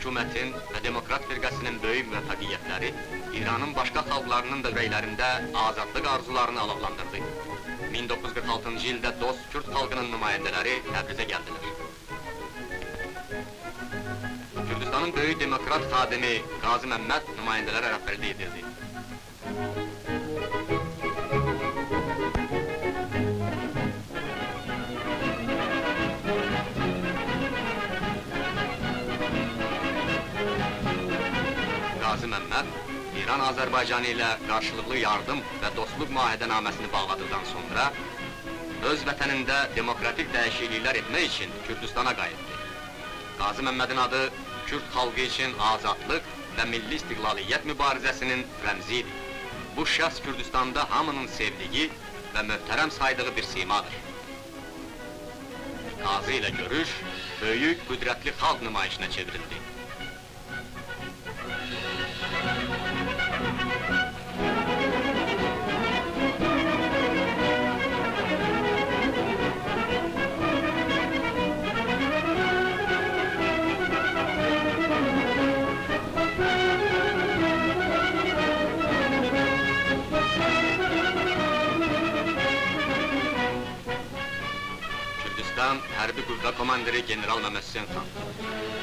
hökumətin və demokrat firqəsinin böyük müvəffəqiyyətləri İranın başqa xalqlarının da ürəklərində azadlıq arzularını alovlandırdı. 1946-cı ildə dost Kürd xalqının nümayəndələri Təbrizə gəldilər. Kürdistanın böyük demokrat xadimi Qazi Məmməd nümayəndələrə rəhbərlik edirdi. Qazi Məmməd, İran-Azərbaycanı ilə qarşılıqlı yardım və dostluq müahidənaməsini bağladıqdan sonra öz vətənində demokratik dəyişikliklər etmək üçün Kürdistana qayıtdı. Qazi Məmmədin adı Kürd xalqı üçün azadlıq və milli istiqlaliyyət mübarizəsinin rəmzi idi. Bu şəxs Kürdistanda hamının sevdiyi və möhtərəm saydığı bir simadır. Qazi ilə görüş, böyük, qüdrətli xalq nümayişinə çevrildi. Hərbi qüvvə komandiri General Məmməd Hüseyn xan.